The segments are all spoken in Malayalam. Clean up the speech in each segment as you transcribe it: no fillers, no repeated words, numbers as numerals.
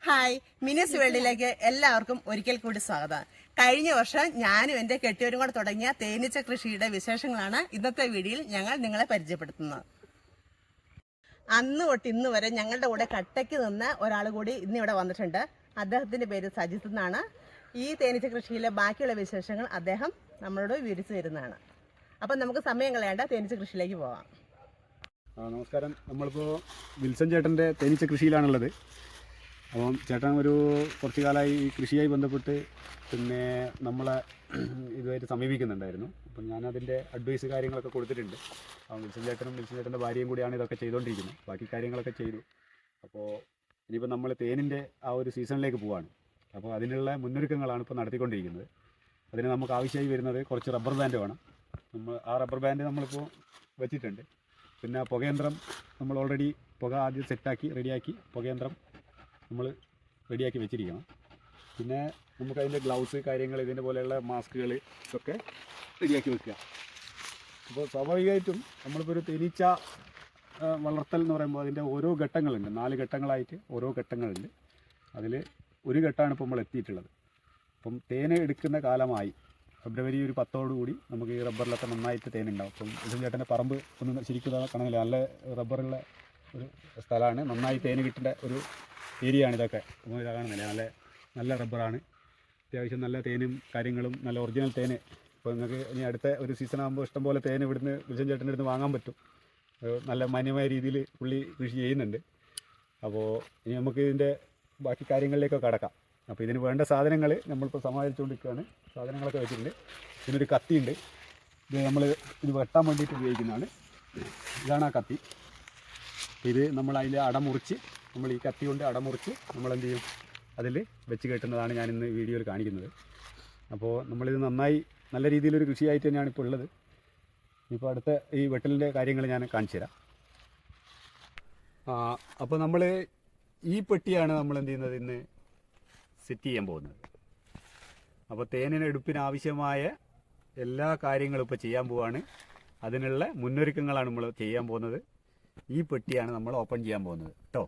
ഹായ്, മിനിസ് വേൾഡിലേക്ക് എല്ലാവർക്കും ഒരിക്കൽ കൂടി സ്വാഗതം. കഴിഞ്ഞ വർഷം ഞാനും എൻ്റെ കെട്ടിയവരും കൂടെ തുടങ്ങിയ തേനീച്ച കൃഷിയുടെ വിശേഷങ്ങളാണ് ഇന്നത്തെ വീഡിയോയിൽ ഞങ്ങൾ നിങ്ങളെ പരിചയപ്പെടുത്തുന്നത്. അന്ന് തൊട്ട് ഇന്ന് വരെ ഞങ്ങളുടെ കൂടെ കട്ടയ്ക്ക് നിന്ന് ഒരാൾ കൂടി ഇന്നിവിടെ വന്നിട്ടുണ്ട്. അദ്ദേഹത്തിൻ്റെ പേര് സജിത്ത് എന്നാണ്. ഈ തേനീച്ച കൃഷിയിലെ ബാക്കിയുള്ള വിശേഷങ്ങൾ അദ്ദേഹം നമ്മളോട് വിവരിച്ചു തരുന്നതാണ്. അപ്പം നമുക്ക് സമയം കളയേണ്ട തേനീച്ച കൃഷിയിലേക്ക് പോകാം. നമസ്കാരം. നമ്മളിപ്പോൾ വിൽസൺ ചേട്ടൻ്റെ തേനീച്ച കൃഷിയിലാണുള്ളത്. അപ്പം ചേട്ടൻ കുറച്ച് കാലമായി ഈ കൃഷിയായി ബന്ധപ്പെട്ട് പിന്നെ നമ്മളെ ഇതുമായിട്ട് സമീപിക്കുന്നുണ്ടായിരുന്നു. അപ്പം ഞാനതിൻ്റെ അഡ്വൈസ് കാര്യങ്ങളൊക്കെ കൊടുത്തിട്ടുണ്ട്. അപ്പം വിൽസൺ ചേട്ടൻ്റെ ഭാര്യയും കൂടിയാണ് ഇതൊക്കെ ചെയ്തുകൊണ്ടിരിക്കുന്നത്. ബാക്കി കാര്യങ്ങളൊക്കെ ചെയ്തു. അപ്പോൾ ഇനിയിപ്പോൾ നമ്മൾ തേനിൻ്റെ ആ ഒരു സീസണിലേക്ക് പോവുകയാണ്. അപ്പോൾ അതിനുള്ള മുന്നൊരുക്കങ്ങളാണ് ഇപ്പോൾ നടത്തിക്കൊണ്ടിരിക്കുന്നത്. അതിന് നമുക്ക് ആവശ്യമായി വരുന്നത് കുറച്ച് റബ്ബർ ബാൻഡ് വേണം. ആ റബ്ബർ ബാൻഡ് നമ്മളിപ്പോൾ വെച്ചിട്ടുണ്ട്. പിന്നെ പുകയന്ത്രം നമ്മൾ ഓൾറെഡി പുക ആദ്യം സെറ്റാക്കി റെഡിയാക്കി പുകയന്ത്രം നമ്മൾ റെഡിയാക്കി വെച്ചിരിക്കണം. പിന്നെ നമുക്ക് അതിൻ്റെ ഗ്ലൗസ് കാര്യങ്ങൾ ഇതിൻ്റെ പോലെയുള്ള മാസ്കുകൾ ഇതൊക്കെ റെഡിയാക്കി വെക്കുക. അപ്പോൾ സ്വാഭാവികമായിട്ടും നമ്മളിപ്പോൾ ഒരു തേനീച്ച വളർത്തൽ എന്ന് പറയുമ്പോൾ അതിൻ്റെ ഓരോ ഘട്ടങ്ങളുണ്ട്. 4 ഘട്ടങ്ങളായിട്ട് ഓരോ ഘട്ടങ്ങളുണ്ട്. അതിൽ ഒരു ഘട്ടമാണ് ഇപ്പോൾ നമ്മൾ എത്തിയിട്ടുള്ളത്. അപ്പം തേന് എടുക്കുന്ന കാലമായി ഫെബ്രുവരി 10 കൂടി നമുക്ക് ഈ റബ്ബറിലൊക്കെ നന്നായിട്ട് തേനുണ്ടാവും. അപ്പം വിൽസൺ ചേട്ടൻ്റെ പറമ്പ് ഒന്ന് ശരിക്കും കാണുന്നില്ല, നല്ല റബ്ബറുള്ള ഒരു സ്ഥലമാണ്. നന്നായി തേന് കിട്ടേണ്ട ഒരു ഏരിയ ആണ് ഇതൊക്കെ. അപ്പോൾ ഇതാ കാണുന്നില്ല, നല്ല റബ്ബറാണ്. അത്യാവശ്യം നല്ല തേനും കാര്യങ്ങളും നല്ല ഒറിജിനൽ തേന്. അപ്പോൾ നിങ്ങൾക്ക് ഇനി അടുത്ത ഒരു സീസൺ ആകുമ്പോൾ ഇഷ്ടംപോലെ തേന് ഇവിടുന്ന് വിൽസൺ ചേട്ടൻ്റെ അടുത്ത് വാങ്ങാൻ പറ്റും. നല്ല മാന്യമായ രീതിയിൽ പുള്ളി കൃഷി ചെയ്യുന്നുണ്ട്. അപ്പോൾ ഇനി നമുക്ക് ഇതിൻ്റെ ബാക്കി കാര്യങ്ങളിലേക്കൊക്കെ കടക്കാം. അപ്പോൾ ഇതിന് വേണ്ട സാധനങ്ങൾ നമ്മളിപ്പോൾ സമാഹരിച്ചുകൊണ്ടിരിക്കുകയാണ്. സാധനങ്ങളൊക്കെ വെച്ചിട്ടുണ്ട്. ഇതിനൊരു കത്തിയുണ്ട്. ഇത് വെട്ടാൻ വേണ്ടിയിട്ട് ഉപയോഗിക്കുന്നതാണ്. ഇതാണ് ആ കത്തി. ഇത് നമ്മൾ അതിൽ അടമുറിച്ച് നമ്മൾ ഈ കത്തി കൊണ്ട് അടമുറിച്ച് നമ്മളെന്ത് ചെയ്യും, അതിൽ വെച്ച് കെട്ടുന്നതാണ് ഞാനിന്ന് വീഡിയോയിൽ കാണിക്കുന്നത്. അപ്പോൾ നമ്മളിത് നന്നായി നല്ല രീതിയിലൊരു കൃഷിയായിട്ട് തന്നെയാണ് ഇപ്പോൾ ഉള്ളത്. ഇപ്പോൾ അടുത്ത ഈ വെട്ടലിൻ്റെ കാര്യങ്ങൾ ഞാൻ കാണിച്ചു തരാം. അപ്പോൾ നമ്മൾ ഈ പെട്ടിയാണ് നമ്മൾ എന്ത് ചെയ്യുന്നത്, ഇന്ന് സെറ്റ് ചെയ്യാൻ പോകുന്നത്. അപ്പോൾ തേനിനെടുപ്പിന് ആവശ്യമായ എല്ലാ കാര്യങ്ങളും ഇപ്പോൾ ചെയ്യാൻ പോവുകയാണ്. അതിനുള്ള മുന്നൊരുക്കങ്ങളാണ് നമ്മൾ ചെയ്യാൻ പോകുന്നത്. ഈ പെട്ടിയാണ് നമ്മൾ ഓപ്പൺ ചെയ്യാൻ പോകുന്നത് കേട്ടോ.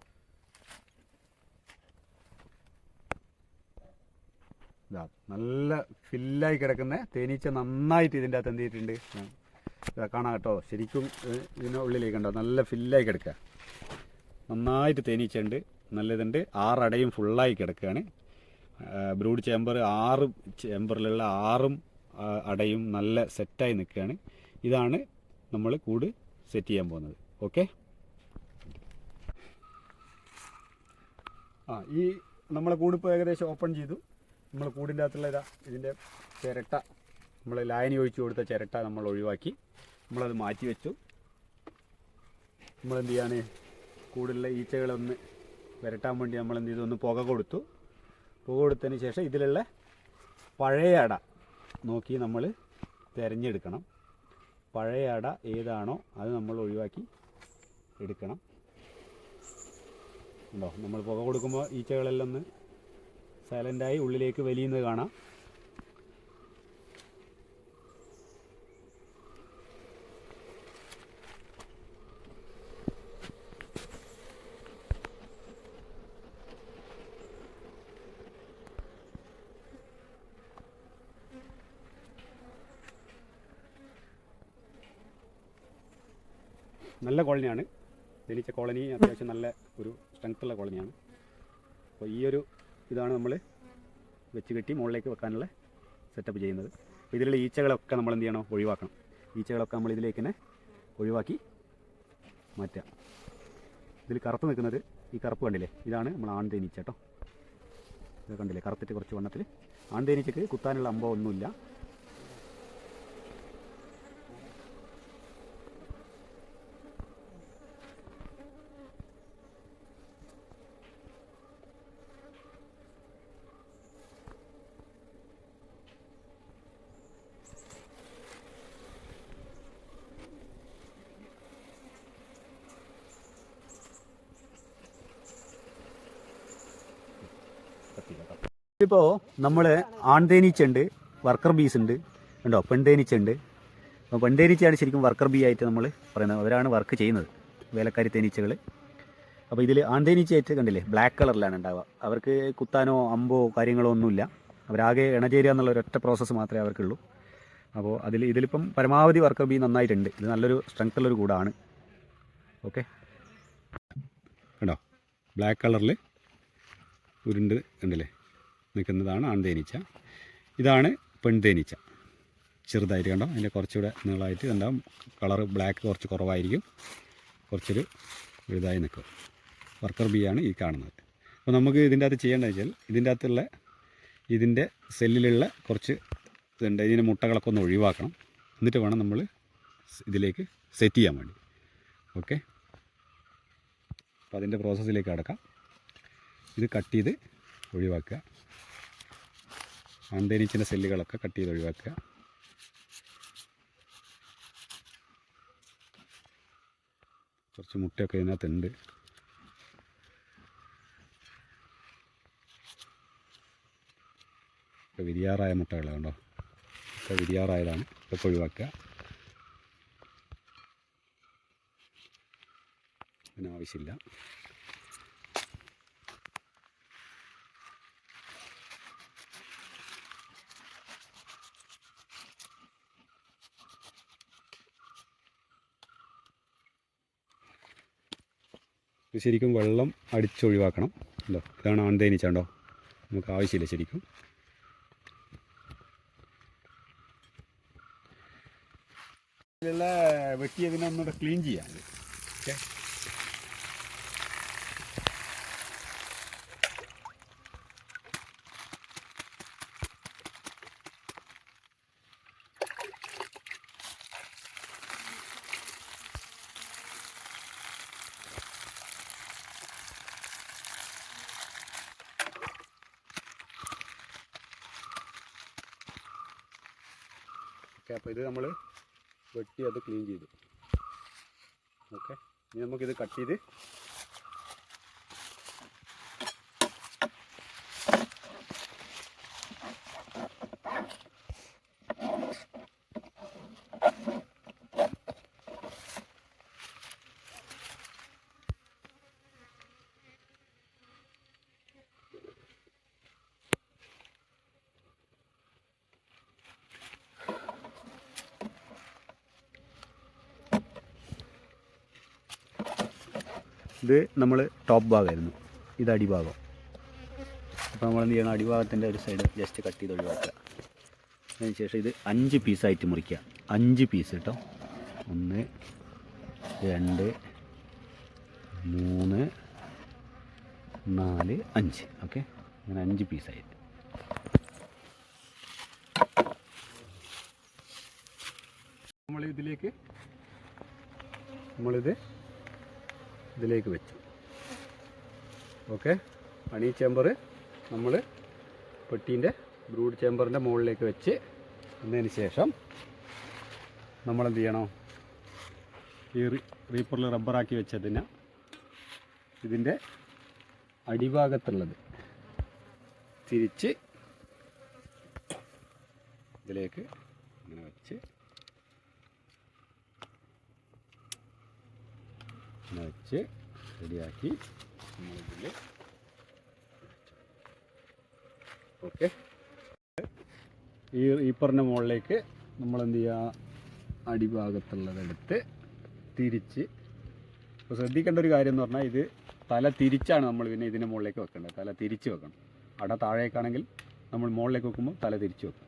ഇതാ നല്ല ഫില്ലായി കിടക്കുന്ന തേനീച്ച നന്നായിട്ട് ഇതിൻ്റെ അകത്ത് എന്ത് ചെയ്തിട്ടുണ്ട് കാണാം കേട്ടോ. ശരിക്കും ഇതിൻ്റെ ഉള്ളിലേക്ക് ഉണ്ടോ, നല്ല ഫില്ലായി കിടക്കുക. നന്നായിട്ട് തേനീച്ച ഉണ്ട്, നല്ലതുണ്ട്. 6 അടയും ഫുള്ളായി കിടക്കുകയാണ്. ബ്രൂഡ് ചേമ്പർ 6 ചേമ്പറിലുള്ള 6 അടയും നല്ല സെറ്റായി നിൽക്കുകയാണ്. ഇതാണ് നമ്മൾ കൂട് സെറ്റ് ചെയ്യാൻ പോകുന്നത്. ഓക്കെ. ഈ നമ്മളെ കൂടിപ്പോൾ ഏകദേശം ഓപ്പൺ ചെയ്തു. നമ്മൾ കൂടിൻ്റെ അകത്തുള്ള ഇതിൻ്റെ ചിരട്ട, നമ്മൾ ലായനി ഒഴിച്ചു കൊടുത്ത ചിരട്ട നമ്മൾ ഒഴിവാക്കി നമ്മളത് മാറ്റി വെച്ചു. നമ്മളെന്ത് ചെയ്യാണ്, കൂടിലുള്ള ഈച്ചകളൊന്ന് വരട്ടാൻ വേണ്ടി നമ്മളെന്ത് ചെയ്തു, ഒന്ന് പുക കൊടുത്തു. പുക കൊടുത്തതിന് ശേഷം ഇതിലുള്ള പഴയ അട നോക്കി നമ്മൾ തിരഞ്ഞെടുക്കണം. പഴയ അട ഏതാണോ അത് നമ്മൾ ഒഴിവാക്കി എടുക്കണം. ഉണ്ടോ, നമ്മൾ പുക കൊടുക്കുമ്പോൾ ഈച്ചകളെല്ലാം ഒന്ന് സൈലൻ്റായി ഉള്ളിലേക്ക് വലിയുന്നത് കാണാം. നല്ല കോളനിയാണ് തേനീച്ച കോളനി. അത്യാവശ്യം നല്ല ഒരു സ്ട്രെങ്ത്തുള്ള കോളനിയാണ്. അപ്പോൾ ഈ ഒരു ഇതാണ് നമ്മൾ വെച്ച് കെട്ടി മുകളിലേക്ക് വെക്കാനുള്ള സെറ്റപ്പ് ചെയ്യുന്നത്. അപ്പോൾ ഇതിലുള്ള ഈച്ചകളൊക്കെ നമ്മൾ എന്ത് ചെയ്യണം, ഒഴിവാക്കണം. ഈച്ചകളൊക്കെ നമ്മൾ ഇതിലേക്ക് തന്നെ ഒഴിവാക്കി മാറ്റുക. ഇതിൽ കറുത്ത് നിൽക്കുന്നത്, ഈ കറുപ്പ് കണ്ടില്ലേ, ഇതാണ് നമ്മൾ ആൺ തേനീച്ച കേട്ടോ. ഇത് കണ്ടില്ലേ, കറുത്തിട്ട് കുറച്ച് വണ്ണത്തിൽ. ആൺ തേനീച്ചക്ക് കുത്താനുള്ള അമ്പോ ഒന്നുമില്ല. ഇപ്പോൾ നമ്മൾ ആൺതേനീച്ചുണ്ട്, വർക്കർ ബീസ് ഉണ്ട്, ഉണ്ടോ, പെൺതേനീച്ചുണ്ട്. അപ്പോൾ പെൺതേനീച്ചയാണ് ശരിക്കും വർക്കർ ബീ ആയിട്ട് നമ്മൾ പറയുന്നത്. അവരാണ് വർക്ക് ചെയ്യുന്നത്, വേലക്കാരി തേനീച്ചകൾ. അപ്പോൾ ഇതിൽ ആന്തേനീച്ചയായിട്ട് കണ്ടില്ലേ ബ്ലാക്ക് കളറിലാണ് ഉണ്ടാവുക. അവർക്ക് കുത്താനോ അമ്പോ കാര്യങ്ങളോ ഒന്നുമില്ല. അവരാകെ ഇണചേരുക എന്നുള്ള ഒരൊറ്റ പ്രോസസ്സ് മാത്രമേ അവർക്കുള്ളൂ. അപ്പോൾ ഇതിലിപ്പം പരമാവധി വർക്കർ ബീ നന്നായിട്ടുണ്ട്. ഇത് നല്ലൊരു സ്ട്രെങ്ത് ഉള്ളൊരു കൂടാണ്. ഓക്കെ, കണ്ടോ ബ്ലാക്ക് കളറിൽ ഉരുണ്ട് കണ്ടില്ലേ നിൽക്കുന്നതാണ് ആൺതേനീച്ച. ഇതാണ് പെൺതേനീച്ച. ചെറുതായിട്ട് കണ്ടോ, അതിൻ്റെ കുറച്ചുകൂടെ നീളമായിട്ട് ഉണ്ടാവും. കളറ് ബ്ലാക്ക് കുറച്ച് കുറവായിരിക്കും, കുറച്ചൊരു വലുതായി നിൽക്കും. വർക്കർ ബീ ആണ് ഈ കാണുന്നത്. അപ്പോൾ നമുക്ക് ഇതിൻ്റെ അകത്ത് ചെയ്യേണ്ടത് വെച്ചാൽ ഇതിൻ്റെ സെല്ലിലുള്ള കുറച്ച് ഇതുണ്ട്, ഇതിൻ്റെ മുട്ടകളൊക്കെ ഒന്ന് ഒഴിവാക്കണം. എന്നിട്ട് വേണം നമ്മൾ ഇതിലേക്ക് സെറ്റ് ചെയ്യാൻ വേണ്ടി. ഓക്കെ, അപ്പോൾ അതിൻ്റെ പ്രോസസ്സിലേക്ക് കടക്കാം. ഇത് കട്ട് ചെയ്ത് ഒഴിവാക്കുക. ആന്തേനീച്ചിൻ്റെ സെല്ലുകളൊക്കെ കട്ട് ചെയ്ത് ഒഴിവാക്കുക. കുറച്ച് മുട്ടയൊക്കെ ഇതിനകത്തുണ്ട്. ഇപ്പോൾ വിരിയാറായ മുട്ടകളാണ് കണ്ടോ, ഇപ്പോൾ വിരിയാറായതാണ്. ഇപ്പോൾ ഒഴിവാക്കുക. അതിനാവശ്യമില്ല. ഇത് ശരിക്കും വെള്ളം അടിച്ചൊഴിവാക്കണം. ഉണ്ടോ, ഇതാണ് ആൺതേനീച്ചണ്ടോ, നമുക്ക് ആവശ്യമില്ല ശരിക്കും. ഇതിലുള്ള വെട്ടിയതിനെ ഒന്നുകൂടെ ക്ലീൻ ചെയ്യാൻ. ഓക്കെ, അപ്പോൾ ഇത് നമ്മൾ വെട്ടി അത് ക്ലീൻ ചെയ്തു. ഓക്കെ, ഇനി നമുക്കിത് കട്ട് ചെയ്ത് ഇത് നമ്മൾ ടോപ്പ് ഭാഗമായിരുന്നു, ഇത് അടിഭാഗം. അപ്പോൾ നമ്മൾ എന്ത് ചെയ്യണം, അടിഭാഗത്തിൻ്റെ ഒരു സൈഡ് ജസ്റ്റ് കട്ട് ചെയ്ത് ഒഴിവാക്കുക. അതിന് ശേഷം ഇത് 5 പീസായിട്ട് മുറിക്കുക. 5 പീസ് കേട്ടോ. 1 2 3 4 5. ഓക്കെ, അങ്ങനെ 5 പീസായിട്ട്. ഇതിലേക്ക് വെച്ചു. ഓക്കെ, ഹണി ചേമ്പർ നമ്മൾ പെട്ടീൻ്റെ ബ്രൂഡ് ചേമ്പറിൻ്റെ മുകളിലേക്ക് വെച്ച് എന്നതിന് ശേഷം നമ്മളെന്ത് ചെയ്യണം, ഈ റീപ്പറിൽ റബ്ബറാക്കി വെച്ചതിന് ഇതിൻ്റെ അടിഭാഗത്തുള്ളത് തിരിച്ച് ഇതിലേക്ക് ഇങ്ങനെ വെച്ച് റെഡിയാക്കി നമ്മളിതിൽ. ഓക്കെ, ഈ റീപ്പറിൻ്റെ മുകളിലേക്ക് നമ്മളെന്ത് ചെയ്യുക, അടിഭാഗത്തുള്ളതെടുത്ത് തിരിച്ച്. ഇപ്പോൾ ശ്രദ്ധിക്കേണ്ട ഒരു കാര്യം എന്ന് പറഞ്ഞാൽ ഇത് തല തിരിച്ചാണ് നമ്മൾ പിന്നെ ഇതിൻ്റെ മുകളിലേക്ക് വെക്കേണ്ടത്. തല തിരിച്ച് വെക്കണം. അട താഴേക്കാണെങ്കിൽ നമ്മൾ മുകളിലേക്ക് വെക്കുമ്പോൾ തല തിരിച്ച് വെക്കും.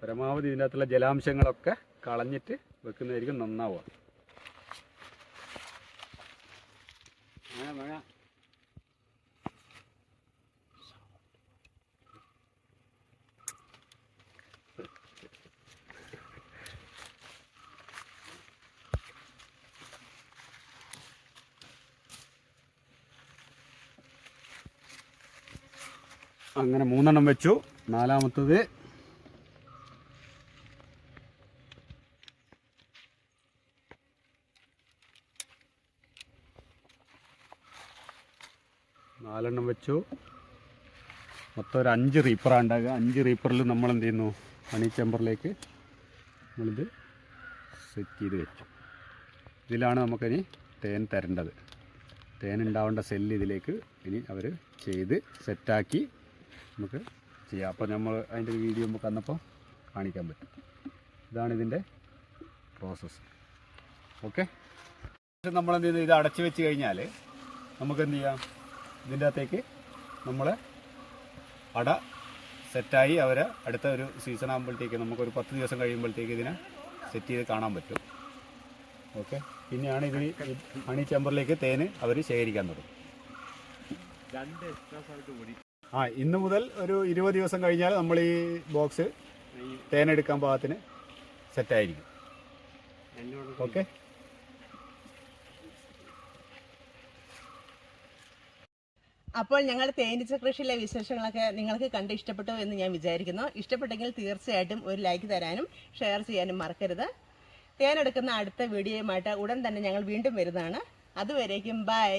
പരമാവധി ഇതിൻ്റെ അകത്തുള്ള ജലാംശങ്ങളൊക്കെ കളഞ്ഞിട്ട് വെക്കുന്നതായിരിക്കും നന്നാവുക. അങ്ങനെ 3 എണ്ണം വെച്ചു. 4ാമത്തത് വെച്ചു. മൊത്തം ഒരു 5 റീപ്പറാണ് ഉണ്ടാകുക. 5 റീപ്പറിൽ നമ്മൾ എന്ത് ചെയ്യുന്നു, ഹണി ചേമ്പറിലേക്ക് നമ്മളിത് സെറ്റ് ചെയ്ത് വെച്ചു. ഇതിലാണ് നമുക്കിനി തേൻ തരേണ്ടത്. തേൻ ഉണ്ടാവേണ്ട സെല്ല് ഇതിലേക്ക് ഇനി അവർ ചെയ്ത് സെറ്റാക്കി നമുക്ക് ചെയ്യാം. അപ്പോൾ നമ്മൾ അതിൻ്റെ ഒരു വീഡിയോ നമുക്ക് അന്നപ്പോൾ കാണിക്കാൻ പറ്റും. ഇതാണ് ഇതിൻ്റെ പ്രോസസ്സ്. ഓക്കെ, നമ്മളെന്ത് ചെയ്യുന്നത്, ഇത് അടച്ചു വെച്ച് കഴിഞ്ഞാൽ നമുക്ക് എന്ത് ചെയ്യാം, ഇതിൻ്റെ അകത്തേക്ക് നമ്മൾ അട സെറ്റായി അവരെ അടുത്ത ഒരു സീസൺ ആകുമ്പോഴത്തേക്ക് നമുക്കൊരു 10 ദിവസം കഴിയുമ്പോഴത്തേക്ക് ഇതിനെ സെറ്റ് ചെയ്ത് കാണാൻ പറ്റും. ഓക്കെ, പിന്നെയാണ് ഇത് ഹണി ചേമ്പറിലേക്ക് തേൻ അവർ ശേഖരിക്കാൻ തുടങ്ങും. ഇന്ന് മുതൽ ഒരു 20 ദിവസം കഴിഞ്ഞാൽ നമ്മൾ ഈ ബോക്സ് തേനെടുക്കാൻ പാകത്തിന് സെറ്റായിരിക്കും. ഓക്കെ, അപ്പോൾ ഞങ്ങൾ തേനീച്ച കൃഷിയിലെ വിശേഷങ്ങളൊക്കെ നിങ്ങൾക്ക് കണ്ട് ഇഷ്ടപ്പെട്ടു എന്ന് ഞാൻ വിചാരിക്കുന്നു. ഇഷ്ടപ്പെട്ടെങ്കിൽ തീർച്ചയായിട്ടും ഒരു ലൈക്ക് തരാനും ഷെയർ ചെയ്യാനും മറക്കരുത്. തേനെടുക്കുന്ന അടുത്ത വീഡിയോയുമായിട്ട് ഉടൻ തന്നെ ഞങ്ങൾ വീണ്ടും വരുന്നതാണ്. അതുവരേക്കും ബൈ.